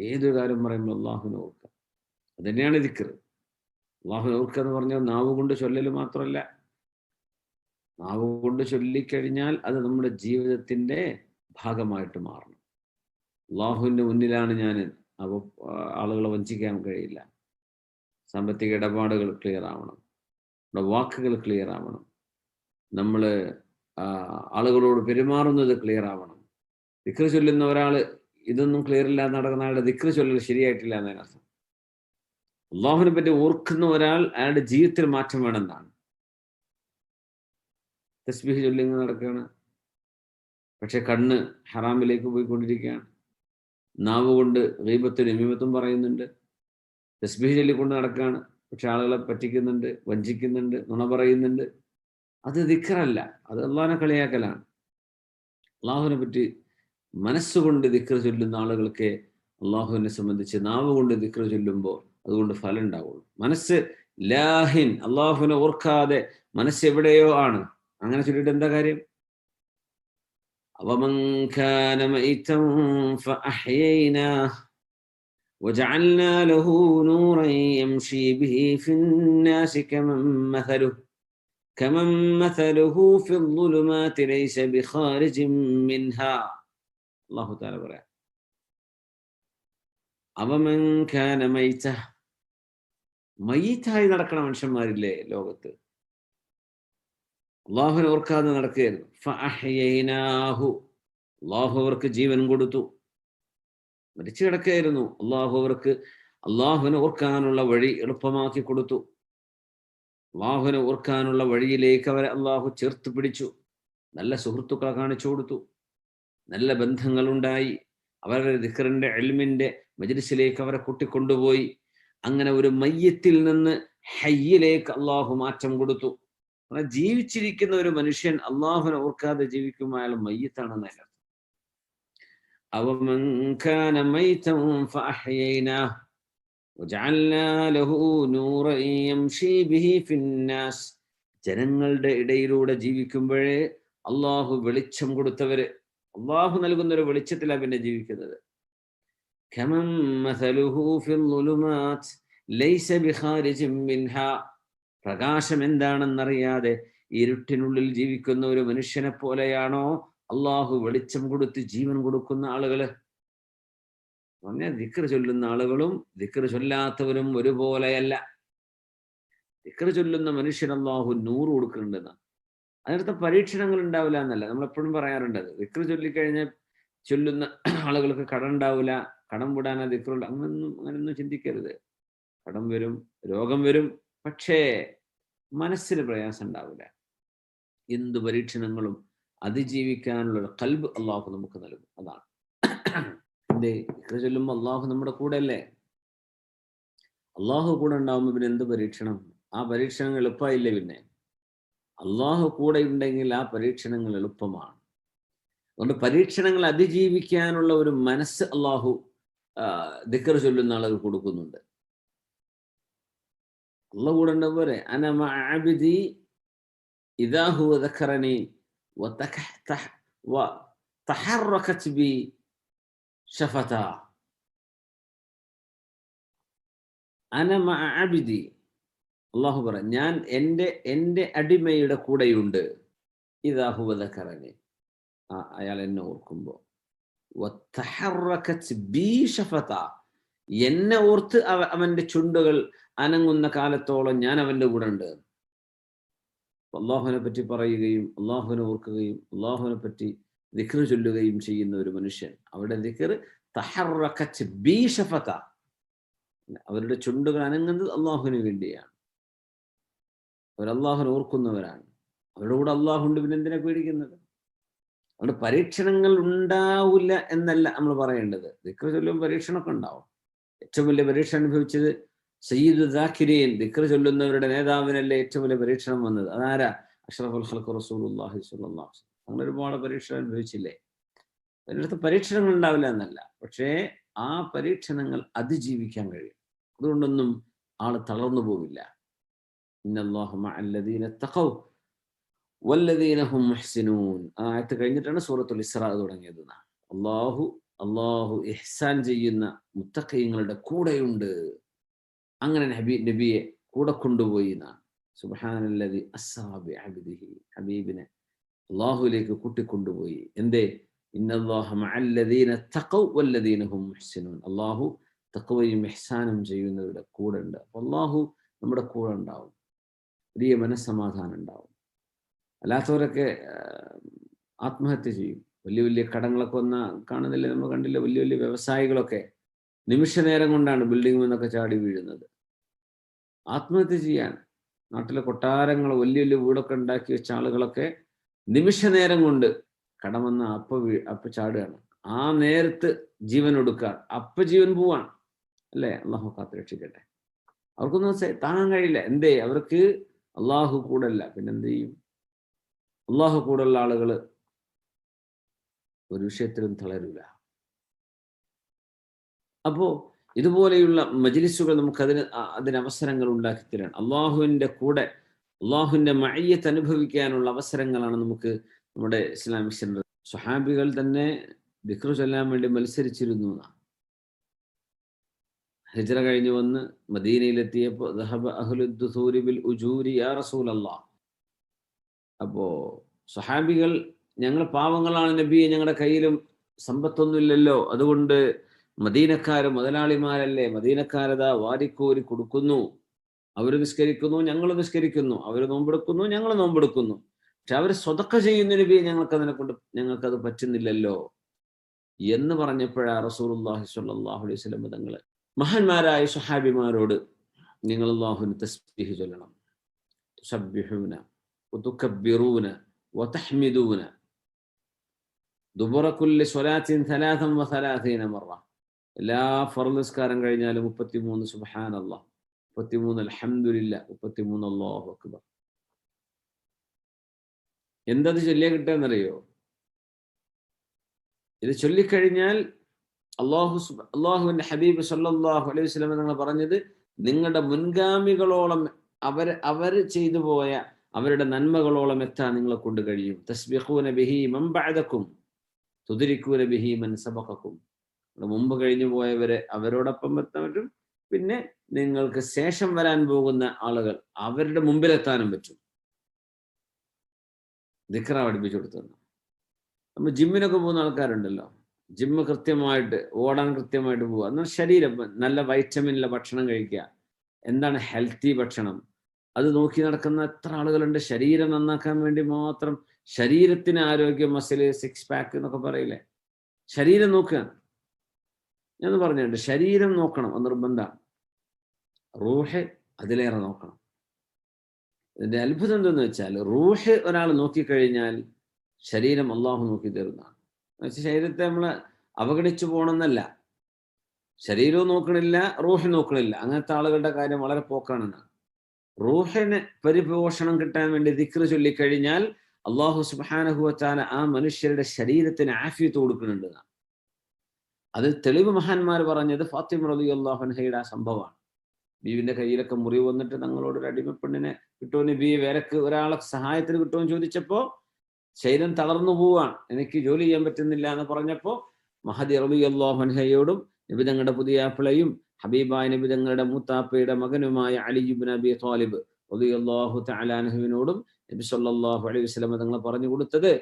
ഏതൊരു കാര്യം പറയുമ്പോൾ അള്ളാഹുവിനെ ഓർക്കുക. അത് തന്നെയാണ് ദിക്ർ. അള്ളാഹുവിനെ ഓർക്കുക എന്ന് പറഞ്ഞാൽ നാവ് കൊണ്ട് ചൊല്ലൽ മാത്രമല്ല. നാവ് കൊണ്ട് ചൊല്ലിക്കഴിഞ്ഞാൽ അത് നമ്മുടെ ജീവിതത്തിന്റെ ഭാഗമായിട്ട് മാറണം. അള്ളാഹുവിന്റെ മുന്നിലാണ് ഞാൻ, അപ്പോൾ ആളുകളെ വഞ്ചിക്കാൻ കഴിയില്ല. സാമ്പത്തിക ഇടപാടുകൾ ക്ലിയർ ആവണം, നമ്മുടെ വാക്കുകൾ ക്ലിയർ ആവണം, നമ്മൾ ആളുകളോട് പെരുമാറുന്നത് ക്ലിയർ ആവണം. ദിക്ർ ചൊല്ലുന്ന ഒരാൾ ഇതൊന്നും ക്ലിയർ ഇല്ലാതെ നടക്കുന്ന ആളുടെ ദിക്ർ ചൊല്ലൽ ശരിയായിട്ടില്ല എന്നതിനർത്ഥം. അള്ളാഹുവിനെ പറ്റി ഓർക്കുന്ന ഒരാൾ, അയാളുടെ ജീവിതത്തിൽ മാറ്റം വേണമെന്നാണ്. തസ്ബീഹ് ചൊല്ലിങ്ങനെ നടക്കുകയാണ്, പക്ഷെ കണ്ണ് ഹറാമിലേക്ക് പോയിക്കൊണ്ടിരിക്കുകയാണ്. നാവ് കൊണ്ട് ഗീബത്തും നമീമത്തും പറയുന്നുണ്ട്. തസ്ബീഹ് ചൊല്ലിക്കൊണ്ട് നടക്കുകയാണ്, പക്ഷെ ആളുകളെ പറ്റിക്കുന്നുണ്ട്, വഞ്ചിക്കുന്നുണ്ട്, നുണ പറയുന്നുണ്ട്. അത് ദിക്റല്ല, അത് അള്ളാഹിനെ കളിയാക്കലാണ്. അള്ളാഹുവിനെ പറ്റി മനസ്സുകൊണ്ട് ദിക്ർ ചൊല്ലുന്ന ആളുകൾക്ക് അള്ളാഹുവിനെ സംബന്ധിച്ച് നാവ് കൊണ്ട് ദിക്ർ ചൊല്ലുമ്പോൾ അതുകൊണ്ട് ഫലം ഉണ്ടാവുള്ളൂ. മനസ്സ് ലാഹിൻ, അള്ളാഹുവിനെ ഓർക്കാതെ മനസ്സ് എവിടെയോ ആണ്. അങ്ങനെ ചൊല്ലിട്ട് എന്താ കാര്യം? അവമൻ കാന മൈതൻ ഫഅഹ്യൈനാഹു വജഅൽനാ ലഹു നൂറൻ യംശി ബിഹി ഫിന്നാസി കമൻ മസലുഹു ഫിദ്ദുലുമാതി ലൈസ ബിഖാരിജിൻ മിൻഹാ. അല്ലാഹു തആല പറയാ, അവമൻ കാന മയ്യിത്തായി നടക്കണ മനുഷ്യന്മാരില്ലേ ലോകത്ത്? അള്ളാഹുവിനെ ഓർക്കാതെ നടക്കുകയായിരുന്നു. ഫഅഹ്യൈനാഹു, അള്ളാഹു അവർക്ക് ജീവൻ കൊടുത്തു. മരിച്ചു കിടക്കുകയായിരുന്നു. അള്ളാഹുവിനെ ഓർക്കാനുള്ള വഴി എളുപ്പമാക്കി കൊടുത്തു. അള്ളാഹുവിനെ ഓർക്കാനുള്ള വഴിയിലേക്ക് അവരെ അള്ളാഹു ചേർത്ത് പിടിച്ചു. നല്ല സുഹൃത്തുക്കളെ കാണിച്ചു കൊടുത്തു. നല്ല ബന്ധങ്ങളുണ്ടായി. അവരുടെ ദിക്റിന്റെ ഇൽമിന്റെ മജ്ലിസിലേക്ക് അവരെ കൂട്ടിക്കൊണ്ടുപോയി. അങ്ങനെ ഒരു മയ്യത്തിൽ നിന്ന് ഹയ്യിലേക്ക് അള്ളാഹു മാറ്റം കൊടുത്തു. ജീവിച്ചിരിക്കുന്ന ഒരു മനുഷ്യൻ അള്ളാഹുവിനെ ഓർക്കാതെ ജീവിക്കുമ്പോൾ അയാൾ മയ്യത്താണെന്ന് അർത്ഥം. അവമൻ കാന മൈതൻ ഫഅഹ്യൈനാഹു വജഅൽനാ ലഹു നൂറൻ യംശി ബിഹി ഫിന്നാസ്. ജനങ്ങളുടെ ഇടയിലൂടെ ജീവിക്കുമ്പോഴേ അള്ളാഹു വെളിച്ചം കൊടുത്തവര്, അള്ളാഹു നൽകുന്ന ഒരു വെളിച്ചത്തിലാണ് പിന്നെ ജീവിക്കുന്നത്. കമൻ മസലുഹു ഫിൽ ളുലുമാത് ലൈസ ബിഖാരിജിൻ മിൻഹാ. പ്രകാശം എന്താണെന്നറിയാതെ ഇരുട്ടിനുള്ളിൽ ജീവിക്കുന്ന ഒരു മനുഷ്യനെ പോലെയാണോ അള്ളാഹു വെളിച്ചം കൊടുത്ത് ജീവൻ കൊടുക്കുന്ന ആളുകള്? പറഞ്ഞാൽ ദിക്ർ ചൊല്ലുന്ന ആളുകളും ദിക്ർ ചൊല്ലാത്തവരും ഒരുപോലെയല്ല. ദിക്ർ ചൊല്ലുന്ന മനുഷ്യൻ അള്ളാഹു 100 കൊടുക്കുന്നുണ്ടെന്ന്. അതിനടുത്ത പരീക്ഷണങ്ങൾ ഉണ്ടാവില്ല എന്നല്ല, നമ്മളെപ്പോഴും പറയാറുണ്ട്. ദിക്ർ ചൊല്ലിക്കഴിഞ്ഞാൽ ചൊല്ലുന്ന ആളുകൾക്ക് കടം ഉണ്ടാവില്ല, കടം വിടാനാ ദിക്റുള്ള, അങ്ങനൊന്നും ചിന്തിക്കരുത്. കടം വരും, രോഗം വരും, പക്ഷേ മനസ്സിന് പ്രയാസം ഉണ്ടാവില്ല. എന്ത് പരീക്ഷണങ്ങളും അതിജീവിക്കാനുള്ള ഒരു ഖൽബ് അള്ളാഹു നമുക്ക് നൽകും. അതാണ് ദിക്ർ ചൊല്ലുമ്പോൾ അള്ളാഹു നമ്മുടെ കൂടെ അല്ലേ. അള്ളാഹു കൂടെ ഉണ്ടാവുമ്പോൾ പിന്നെ എന്ത് പരീക്ഷണം? ആ പരീക്ഷണങ്ങൾ എളുപ്പമായില്ലേ? പിന്നെ അള്ളാഹു കൂടെ ഉണ്ടെങ്കിൽ ആ പരീക്ഷണങ്ങൾ എളുപ്പമാണ്. അതുകൊണ്ട് പരീക്ഷണങ്ങൾ അതിജീവിക്കാനുള്ള ഒരു മനസ്സ് അള്ളാഹു ദിക്ർ ചൊല്ലുന്ന ആളുകൾ കൊടുക്കുന്നുണ്ട്. അള്ളാഹു കൂടെ ഉണ്ട പോലെ അന മഅ അബ്ദി ഇദാ ഹുവ ദക്കറനി വതഹറകത് ബി ഷഫതാ. അന മഅ അബ്ദി, അള്ളാഹു പറ, ഞാൻ എൻ്റെ അടിമയുടെ കൂടെയുണ്ട്. ഇദാ ഹുവ ദക്കറനി, അയാൾ എന്നെ ഓർക്കുമ്പോൾ. വതഹറകത് ബി ഷഫതാ, എന്നെ ഓർത്ത് അവന്റെ ചുണ്ടുകൾ അനങ്ങുന്ന കാലത്തോളം ഞാൻ അവന്റെ കൂടെ ഉണ്ട്. അള്ളാഹുവിനെ പറ്റി പറയുകയും അള്ളാഹുവിനെ ഓർക്കുകയും അള്ളാഹുവിനെ പറ്റി ദിക്ർ ചൊല്ലുകയും ചെയ്യുന്ന ഒരു മനുഷ്യൻ, അവിടെ ദിക്ർ തഹറകത് ബി ഷഫതാ, അവരുടെ ചുണ്ടുകൾ അനങ്ങുന്നത് അള്ളാഹുവിന് വേണ്ടിയാണ്. അവർ അള്ളാഹുവിനെ ഓർക്കുന്നവരാണ്. അവരുടെ കൂടെ അള്ളാഹുണ്ട്, പിന്നെ എന്തിനാ പേടിക്കുന്നത്? അതുകൊണ്ട് പരീക്ഷണങ്ങൾ ഉണ്ടാവില്ല എന്നല്ല നമ്മൾ പറയേണ്ടത്. ദിക്ർ ചൊല്ലുമ്പോൾ പരീക്ഷണമൊക്കെ ഉണ്ടാവും. ഏറ്റവും വലിയ പരീക്ഷ അനുഭവിച്ചത് സയ്യിദു ദാക്കിരീൻ, ദിക്ർ ചൊല്ലുന്നവരുടെ നേതാവിനല്ലേ ഏറ്റവും വലിയ പരീക്ഷണം വന്നത്. അതാരാ? അഷ്റഫുൽ ഖൽഖ് റസൂലുള്ളാഹി സ്വല്ലല്ലാഹു അലൈഹി വസല്ലം. അങ്ങനെ ഒരുപാട് പരീക്ഷണം അനുഭവിച്ചില്ലേ. അതിനടുത്ത് പരീക്ഷണങ്ങൾ ഉണ്ടാവില്ല എന്നല്ല, പക്ഷേ ആ പരീക്ഷണങ്ങൾ അതിജീവിക്കാൻ കഴിയും. അതുകൊണ്ടൊന്നും ആള് തളർന്നു പോവില്ല. ഇന്നല്ലാഹു മഅല്ലദീന തഖൗ വല്ലദീന ഹും മുഹ്സിനൂൻ. ആ ആയത്ത് കഴിഞ്ഞിട്ടാണ് സൂറത്തുൽ ഇസ്രാ തുടങ്ങിയത്. അള്ളാഹു ഇഹ്സാൻ ചെയ്യുന്ന മുത്തഖീങ്ങളുടെ കൂടെയുണ്ട്. അങ്ങനെ നബിയെ കൂടെ കൊണ്ടുപോയി എന്നാണ്. സുബ്ഹാനല്ലദി അസ്റാ ബിഅബ്ദിഹി, ഹബീബിനെ അള്ളാഹുവിലേക്ക് കൂട്ടിക്കൊണ്ടുപോയി. എന്തേ? ഇന്നല്ലാഹ മഅല്ലദീന തഖൗ വല്ലദീന ഹും മുഹ്സിനൂൻ. അള്ളാഹു തഖ്വയും ഇഹ്സാനും ചെയ്യുന്നവരുടെ കൂടെ ഉണ്ട്. അപ്പോൾ അള്ളാഹു നമ്മുടെ കൂടെ ഉണ്ടാവും, വലിയ മനസ്സമാധാനം ഉണ്ടാവും. അല്ലാത്തവരൊക്കെ ആത്മഹത്യ ചെയ്യും. വലിയ വലിയ കടങ്ങളൊക്കെ വന്ന കാണുന്നില്ലേ, നമ്മൾ കണ്ടില്ല? വലിയ വലിയ വ്യവസായികളൊക്കെ നിമിഷ നേരം കൊണ്ടാണ് ബിൽഡിംഗ് നിന്നൊക്കെ ചാടി വീഴുന്നത്. ആത്മഹത്യ ചെയ്യാൻ നാട്ടിലെ കൊട്ടാരങ്ങൾ, വലിയ വലിയ വീടൊക്കെ ഉണ്ടാക്കി വെച്ച ആളുകളൊക്കെ നിമിഷ നേരം കൊണ്ട് കടം വന്ന അപ്പ ചാടുകയാണ്. ആ നേരത്ത് ജീവൻ ഒടുക്കാൻ, അപ്പ ജീവൻ പോവാണ്. അല്ലേ? അള്ളാഹു കാത്ത് രക്ഷിക്കട്ടെ. അവർക്കൊന്നും താങ്ങാൻ കഴിയില്ല. എന്തേ? അവർക്ക് അള്ളാഹു കൂടല്ല, പിന്നെന്ത് ചെയ്യും? അള്ളാഹു കൂടുള്ള ആളുകൾ ഒരു വിഷയത്തിലും തളരില്ല. അപ്പോ ഇതുപോലെയുള്ള മജ്ലിസുകൾ നമുക്ക് അതിന് അവസരങ്ങൾ ഉണ്ടാക്കി തരാൻ, അള്ളാഹുവിൻ്റെ കൂടെ, അള്ളാഹുവിൻ്റെ മഅയ്യത്ത് അനുഭവിക്കാനുള്ള അവസരങ്ങളാണ് നമുക്ക് നമ്മുടെ ഇസ്ലാമിക് സെന്റർ. സ്വഹാബികൾ തന്നെ ദിക്ർ ചൊല്ലാൻ വേണ്ടി മത്സരിച്ചിരുന്നു. ഹിജ്റ കഴിഞ്ഞ് വന്ന് മദീനയിലെത്തിയപ്പോൾ ദഹബ അഹ്ലുദ് ദുസൂരി ബിൽ ഉജൂരി യാ റസൂലല്ലാഹ്. അപ്പോ സ്വഹാബികൾ, ഞങ്ങൾ പാവങ്ങളാണ് നബിയെ, ഞങ്ങളുടെ കയ്യിലും സമ്പത്തൊന്നുമില്ലല്ലോ, അതുകൊണ്ട് മദീനക്കാര് മുതലാളിമാരല്ലേ, മദീനക്കാരതാ വാരിക്കോരി കൊടുക്കുന്നു, അവർ നിസ്കരിക്കുന്നു, ഞങ്ങൾ നിസ്കരിക്കുന്നു, അവർ നോമ്പെടുക്കുന്നു, ഞങ്ങൾ നോമ്പെടുക്കുന്നു, പക്ഷെ അവർ സ്വതക്ക ചെയ്യുന്ന നബിയെ ഞങ്ങൾക്കത് പറ്റുന്നില്ലല്ലോ എന്ന് പറഞ്ഞപ്പോഴാ റസൂലുള്ളാഹി സ്വല്ലല്ലാഹു അലൈഹി വസല്ലം തങ്ങൾ മഹാന്മാരായ സ്വഹാബിമാരോട് നിങ്ങൾ അല്ലാഹുവിന് തസ്ബീഹ് ചൊല്ലണം, തുസബ്ബിഹൂന വതുകബ്ബിറൂന വതഹ്മിദൂന ദുബറ കുല്ലി സ്വലാത്തിൻ 33 മറ. എല്ലാ ഫർള് നിസ്കാരം കഴിഞ്ഞാലും 33 സുബ്ഹാനല്ലാഹ്, 33 അൽഹംദുലില്ലാ, 33 അല്ലാഹു അക്ബർ. എന്തത് ചൊല്ലിയാ കിട്ടുകയെന്നറിയോ? ഇത് ചൊല്ലിക്കഴിഞ്ഞാൽ അള്ളാഹുവിന്റെ ഹബീബ് സല്ലല്ലാഹു അലൈഹി വസല്ലം നിങ്ങൾ പറഞ്ഞത്, നിങ്ങളുടെ മുൻഗാമികളോളം അവർ ചെയ്തു പോയ അവരുടെ നന്മകളോളം എത്താൻ നിങ്ങളെ കൊണ്ട് കഴിയും. തസ്ബിഖൂന ബിഹി മൻ ബഅദകും തുദ്രികൂന ബിഹി മൻ സബഖകും. മുമ്പ് കഴിഞ്ഞു പോയവരെ അവരോടൊപ്പം എത്താൻ പറ്റും, പിന്നെ നിങ്ങൾക്ക് ശേഷം വരാൻ പോകുന്ന ആളുകൾ അവരുടെ മുമ്പിലെത്താനും പറ്റും. ദിക്റ പഠിപ്പിച്ചു കൊടുത്തത്. നമ്മൾ ജിമ്മിനൊക്കെ പോകുന്ന ആൾക്കാരുണ്ടല്ലോ, ജിമ്മ് കൃത്യമായിട്ട് ഓടാൻ കൃത്യമായിട്ട് പോവുക, എന്നാൽ ശരീരം നല്ല വൈറ്റമിനുള്ള ഭക്ഷണം കഴിക്കുക. എന്താണ് ഹെൽത്തി ഭക്ഷണം? അത് നോക്കി നടക്കുന്ന എത്ര ആളുകളുണ്ട്. ശരീരം നന്നാക്കാൻ വേണ്ടി മാത്രം, ശരീരത്തിന് ആരോഗ്യം, മസില്, 6 പാക്ക് എന്നൊക്കെ പറയില്ലേ, ശരീരം നോക്കുക. ഞാൻ പറഞ്ഞിട്ടുണ്ട്, ശരീരം നോക്കണം, അത് നിർബന്ധമാണ്. റൂഹ് അതിലേറെ നോക്കണം. ഇതിന്റെ അത്ഭുതം എന്തെന്ന് വെച്ചാൽ, റൂഹ് ഒരാൾ നോക്കിക്കഴിഞ്ഞാൽ ശരീരം അള്ളാഹു നോക്കി തരുന്നതാണ്. ശരീരത്തെ നമ്മൾ അവഗണിച്ചു പോകണമെന്നല്ല, ശരീരവും നോക്കണില്ല, റൂഹ് നോക്കണില്ല, അങ്ങനത്തെ ആളുകളുടെ കാര്യം വളരെ പോക്കാണെന്നാണ്. റൂഹിന് പരിപോഷണം കിട്ടാൻ വേണ്ടി ദിക്ർ ചൊല്ലിക്കഴിഞ്ഞാൽ അള്ളാഹു സുബ്ഹാനഹു വ തആല ആ മനുഷ്യരുടെ ശരീരത്തിന് ആഫിയത്ത് കൊടുക്കുന്നുണ്ട്. അതിൽ തെളിവ് മഹാന്മാർ പറഞ്ഞത് ഫാത്തിമ റളിയല്ലാഹു അൻഹയുടെ ആ സംഭവമാണ്. ബീവിന്റെ കയ്യിലൊക്കെ മുറിവ് വന്നിട്ട് തങ്ങളോട് ഒരു അടിമപ്പെണ്ണിനെ കിട്ടുമോ നബി, വേറെക്ക് ഒരാളെ സഹായത്തിന് കിട്ടുമെന്ന് ചോദിച്ചപ്പോ ശരീരം തളർന്നു പോവാണ്, എനിക്ക് ജോലി ചെയ്യാൻ പറ്റുന്നില്ല എന്ന് പറഞ്ഞപ്പോ മഹദി റളിയല്ലാഹു അൻഹയോടും നബി തങ്ങളുടെ പുതിയാപ്പിളയും ഹബീബായ നബി തങ്ങളുടെ മൂത്താപ്പയുടെ മകനുമായ അലി ഇബ്നു അബി ത്വാലിബ് റളിയല്ലാഹു തആല അൻഹുവിനോടും നബി സല്ലല്ലാഹു അലൈഹി വസല്ലം തങ്ങൾ പറഞ്ഞു കൊടുത്തത്,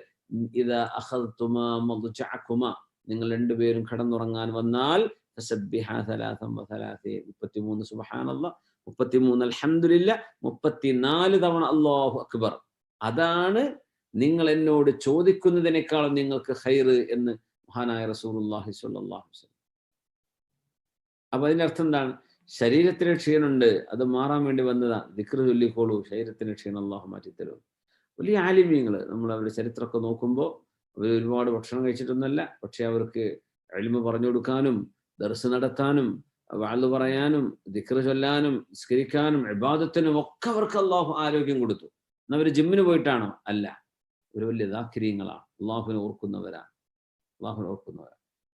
ഇദാ അഖദ്തുമാ മദ്ജഅകുമാ, നിങ്ങൾ രണ്ടുപേരും കിടന്നുറങ്ങാൻ വന്നാൽ ഫസബ്ബിഹാ 33 സുബ്ഹാനല്ലാഹ്, 33 അൽഹംദുലില്ലാ, 34 തവണ അല്ലാഹു അക്ബർ. അതാണ് നിങ്ങൾ എന്നോട് ചോദിക്കുന്നതിനേക്കാളും നിങ്ങൾക്ക് ഖൈറ് എന്ന് മഹാനായ റസൂലുള്ളാഹി സ്വല്ലല്ലാഹു അലൈഹി വസല്ലം. അപ്പൊ അതിന്റെ അർത്ഥം എന്താണ്? ശരീരത്തിന് ക്ഷീണമുണ്ട്, അത് മാറാൻ വേണ്ടി വന്നതാ, ദിക്ർ ചൊല്ലിക്കോളൂ, ശരീരത്തിന് ക്ഷീണം അല്ലാഹു മാറ്റിത്തരും. വലിയ ആലിമീങ്ങൾ നമ്മൾ അവരുടെ ചരിത്രമൊക്കെ നോക്കുമ്പോൾ അവർ ഒരുപാട് ഭക്ഷണം കഴിച്ചിട്ടൊന്നുമല്ല, പക്ഷെ അവർക്ക് ഇൽമു പറഞ്ഞു കൊടുക്കാനും ദർസ് നടത്താനും വഅദ് പറയാനും ദിക്ർ ചൊല്ലാനും നിസ്കരിക്കാനും ഇബാദത്തിനും ഒക്കെ അവർക്ക് അല്ലാഹു ആരോഗ്യം കൊടുത്തു. എന്നാൽ അവർ ജിമ്മിന് പോയിട്ടാണോ? അല്ല, ഒരു വലിയ ദാക്കിരീങ്ങളാണ്, അള്ളാഹുവിനെ ഓർക്കുന്നവരാണ്.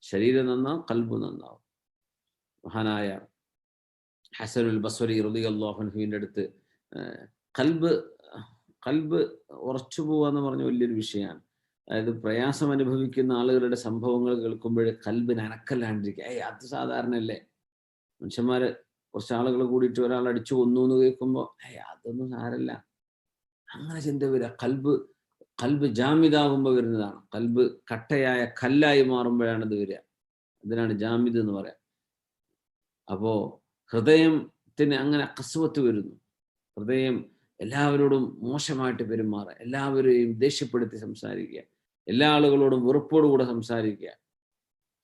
ശരീരം നന്നാവും, ഖൽബ് നന്നാവും. മഹാനായ ഹസനുൽ ബസ്വരി റളിയല്ലാഹു അൻഹുവിന്റെ അടുത്ത് ഖൽബ് ഉറച്ചു പോവാന്ന് പറഞ്ഞ വലിയൊരു വിഷയമാണ്. അതായത് പ്രയാസം അനുഭവിക്കുന്ന ആളുകളുടെ സംഭവങ്ങൾ കേൾക്കുമ്പോഴേ ഖൽബിന് അനക്കല്ലാണ്ടിരിക്കുക. അത് സാധാരണയല്ലേ, മനുഷ്യന്മാര് കുറച്ച് ആളുകൾ കൂടിയിട്ട് ഒരാൾ അടിച്ചു കൊന്നു എന്ന് കേൾക്കുമ്പോൾ അതൊന്നും സാരല്ല, അങ്ങനെ ചിന്ത വരിക. ഖൽബ് ജാമിദാകുമ്പോൾ വരുന്നതാണ്. ഖൽബ് കട്ടയായ കല്ലായി മാറുമ്പോഴാണ് ഇത് വരിക. അതിനാണ് ജാമിദ് എന്ന് പറയാം. അപ്പോ ഹൃദയത്തിന് അങ്ങനെ കസ്വത്ത് വരുന്നു. ഹൃദയം എല്ലാവരോടും മോശമായിട്ട് പെരുമാറുക, എല്ലാവരെയും ദേഷ്യപ്പെടുത്തി സംസാരിക്കുക, എല്ലാ ആളുകളോടും വെറുപ്പോടുകൂടെ സംസാരിക്കുക,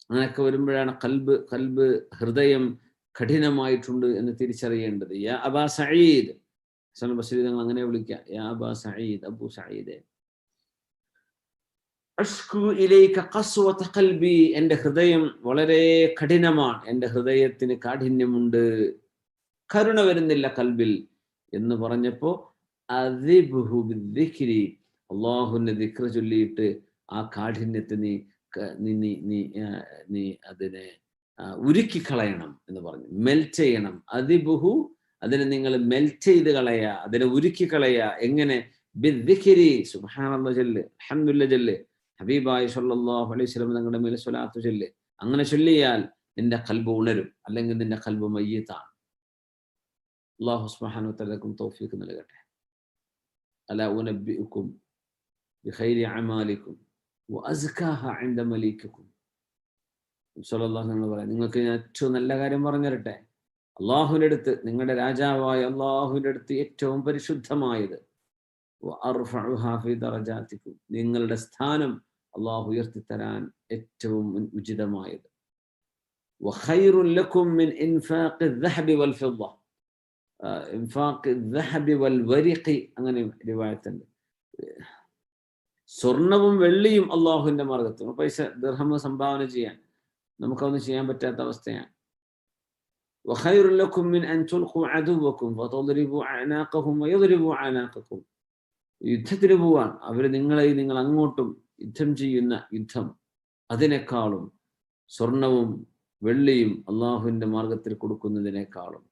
അങ്ങനെയൊക്കെ വരുമ്പോഴാണ് ഖൽബ് ഹൃദയം കഠിനമായിട്ടുണ്ട് എന്ന് തിരിച്ചറിയേണ്ടത്. യാ അബാ സഈദ്, ഹസൻ ബസ്രി തങ്ങൾ അങ്ങനെ വിളിക്കുക, യാ അബാ സഈദ്, അബു സഈദേ, അഷ്കു ഇലൈക ഖസ്വത ഖൽബി, എൻ്റെ ഹൃദയം വളരെ കഠിനമാണ്, എൻ്റെ ഹൃദയത്തിന് കാഠിന്യമുണ്ട്, കരുണ വരുന്നില്ല കൽബിൽ എന്ന് പറഞ്ഞപ്പോ അദിബ്ഹു ബിദ്ദിക്രി, അല്ലാഹുവിന്റെ ദിക്ർ ചൊല്ലിയിട്ട് ആ കാഠിന്യത്തെ നീ അതിനെ ഉരുക്കി കളയണം എന്ന് പറഞ്ഞു. മെൽറ്റ് ചെയ്യണം. അദിബ്ഹു, അതിനെ നിങ്ങൾ മെൽറ്റ് ചെയ്ത് കളയുക, അതിനെ ഉരുക്കി കളയുക. എങ്ങനെ? ബിദ്ദിക്രി, സുബ്ഹാനല്ലാഹ് ചൊല്ല്, അൽഹംദുലില്ലാഹ് ചൊല്ല്, ഹബീബായ സല്ലല്ലാഹു അലൈഹി വസല്ലം തങ്ങളുടെ മേൽ സ്വലാത്ത് ചൊല്ല്. അങ്ങനെ ചൊല്ലിയാൽ നിന്റെ ഖൽബ് ഉണരും, അല്ലെങ്കിൽ നിന്റെ ഖൽബ് മയ്യിത്താണ്. അല്ലാഹു സുബ്ഹാനഹു വ തആല തൗഫീഖ് നൽകട്ടെ. അലാ ഉനബ്ബിഉകും ബിഖൈരി അമാലിക്കും വഅസ്കാഹ ഇൻദ മലീകിക്കും. സല്ലല്ലാഹു അലൈഹി വസല്ലം പറയാം, നിങ്ങൾക്ക് ഞാൻ ഏറ്റവും നല്ല കാര്യം പറഞ്ഞു തരട്ടെ. അള്ളാഹുവിൻ്റെ അടുത്ത്, നിങ്ങളുടെ രാജാവായ അള്ളാഹുവിൻ്റെ അടുത്ത് ഏറ്റവും പരിശുദ്ധമായത്, വഅർഫഉഹാ ഫീ ദറജാതികും, നിങ്ങളുടെ സ്ഥാനം അല്ലാഹു ഉയർത്തിത്തരാൻ ഏറ്റവും ഉചിതമായത്. വഖൈറുൻ ലക്കും മിൻ ഇൻഫാഖി الذهب والفضة, ഇൻഫാഖി الذهب والورق, അങ്ങനെ റിവായത്തുണ്ട്. സ്വർണവും വെള്ളിയും അള്ളാഹുവിന്റെ മാർഗത്തിൽ, പൈസ ദിർഹം സംഭാവന ചെയ്യാൻ നമുക്കൊന്നും ചെയ്യാൻ പറ്റാത്ത അവസ്ഥയാണ്. وخير لكم من أن تلقوا عدوكم فتضربوا أعناقهم ويضربوا أعناقكم, യുദ്ധത്തിന് പോവാൻ അവർ നിങ്ങൾ അങ്ങോട്ടും യുദ്ധം ചെയ്യുന്ന യുദ്ധം, അതിനേക്കാളും സ്വർണവും വെള്ളിയും അള്ളാഹുവിന്റെ മാർഗത്തിൽ കൊടുക്കുന്നതിനേക്കാളും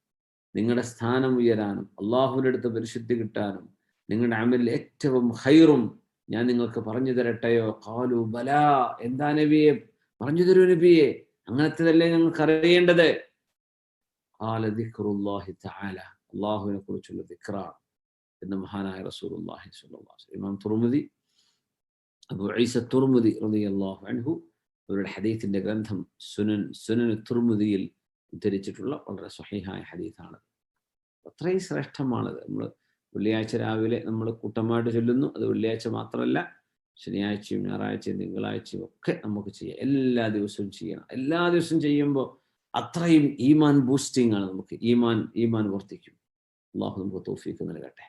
നിങ്ങളുടെ സ്ഥാനം ഉയരാനും അള്ളാഹുവിന്റെ അടുത്ത് പരിശുദ്ധി കിട്ടാനും നിങ്ങളുടെ അമലിൽ ഏറ്റവും ഖൈറും ഞാൻ നിങ്ങൾക്ക് പറഞ്ഞു തരട്ടെയോ? ഖാലു ബലാ, എന്താ നബിയെ, പറഞ്ഞു തരൂ നബിയെ, അങ്ങനത്തേതല്ലേ ഞങ്ങൾക്ക് അറിയേണ്ടത്. ഖാല ദിക്റുല്ലാഹി തആല, അള്ളാഹുവിനെ കുറിച്ചുള്ള ദിക്റാണ് എന്ന് മഹാനായ റസൂലുള്ളാഹി സ്വല്ലല്ലാഹു അലൈഹി വസല്ലം. ഇമാം തുർമുദി, അബൂ ഈസ തുർമുദി റളിയല്ലാഹു അൻഹു അവരുടെ ഹദീസിന്റെ ഗ്രന്ഥം സുനൻ തുർമുദിയിൽ ഉദ്ധരിച്ചിട്ടുള്ള വളരെ സ്വഹീഹായ ഹദീസാണ്. അത്രയും ശ്രേഷ്ഠമാണത്. നമ്മൾ വെള്ളിയാഴ്ച രാവിലെ നമ്മൾ കൂട്ടമായിട്ട് ചൊല്ലുന്നു. അത് വെള്ളിയാഴ്ച മാത്രമല്ല, ശനിയാഴ്ചയും ഞായറാഴ്ചയും തിങ്കളാഴ്ചയും ഒക്കെ നമുക്ക് ചെയ്യാം. എല്ലാ ദിവസവും ചെയ്യണം. എല്ലാ ദിവസവും ചെയ്യുമ്പോൾ അത്രയും ഈമാൻ ബൂസ്റ്റിംഗ് ആണ്. നമുക്ക് ഈമാൻ വർദ്ധിക്കും. അള്ളാഹു നമുക്ക് തൗഫീഖ് നൽകട്ടെ.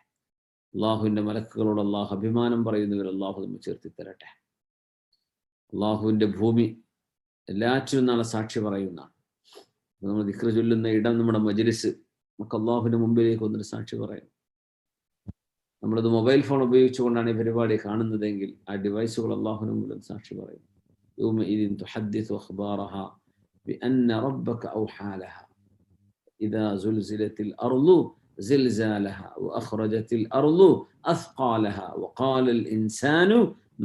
അള്ളാഹുവിന്റെ മലക്കുകളോട് അള്ളാഹു അഭിമാനം പറയുന്നവർ അള്ളാഹു നമ്മൾ ചേർത്തി തരട്ടെ. അള്ളാഹുവിന്റെ ഭൂമി എല്ലാറ്റിനും നാളെ സാക്ഷി പറയുന്നതാണ്. നമ്മൾ ദിക്ർ ചൊല്ലുന്ന ഇടം, നമ്മുടെ മജ്ലിസ്, നമുക്ക് അള്ളാഹുവിന്റെ മുമ്പിലേക്ക് ഒന്നൊരു സാക്ഷി പറയും. നമ്മളത് മൊബൈൽ ഫോൺ ഉപയോഗിച്ചുകൊണ്ടാണ് ഈ പരിപാടി കാണുന്നതെങ്കിൽ ആ ഡിവൈസുകൾ അള്ളാഹുവിന് മുമ്പിൽ സാക്ഷി പറയും. യൗമഇദിൻ തുഹദ്ദിസു അഖ്ബാറഹാ ബിഅന്ന റബ്ബക ഔഹാ ലഹാ ഇദാ സുൽസിലത്തിൽ അർളു സിൽസാലഹാ വഅഖ്റജത്തിൽ അർളു അസ്ഖാലഹാ വഖാലൽ ഇൻസാനു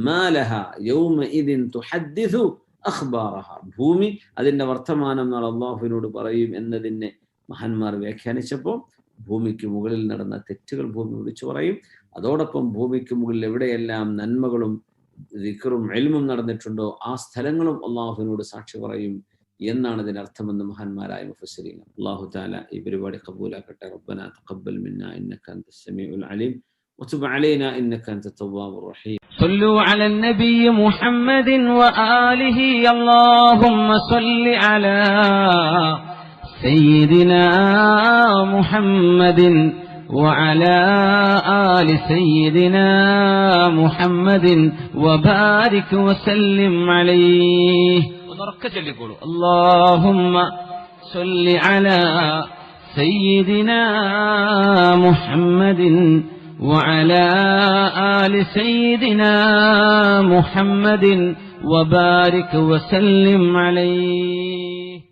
മാ ലഹാ യൗമഇദിൻ തുഹദ്ദിസു അഖ്ബാറഹാ. ഭൂമി അതിന്റെ വർത്തമാനം നാളെ അള്ളാഹുവിനോട് പറയും എന്നതിനെ മഹാന്മാർ വ്യാഖ്യാനിച്ചപ്പോൾ ഭൂമിക്ക് മുകളിൽ നടന്ന തെറ്റുകൾ ഭൂമി വിളിച്ചു പറയും. അതോടൊപ്പം ഭൂമിക്ക് മുകളിൽ എവിടെയെല്ലാം നന്മകളും ദിക്റും ഇൽമും നടന്നിട്ടുണ്ടോ ആ സ്ഥലങ്ങളും അള്ളാഹുവിനോട് സാക്ഷി പറയും എന്നാണ് ഇതിന്റെ അർത്ഥമെന്ന് മഹാന്മാരായ മുഫസ്സിരീൻ. അല്ലാഹു തആല ഈ പരിപാടി ഖബൂലാക്കട്ടെ. റബ്ബനാ തഖബ്ബൽ മിന്നാ ഇന്നക അൻതസ് സമീഉൽ അലീം വതുബ് അലൈനാ ഇന്നക അൻതത് തവ്വാബുർ റഹീം. صلوا على النبي محمد وآله اللهم صل على سيدنا محمد وعلى آل سيدنا محمد وبارك وسلم عليه. اللهم صل على سيدنا محمد وعلى آل سيدنا محمد وبارك وسلم عليه.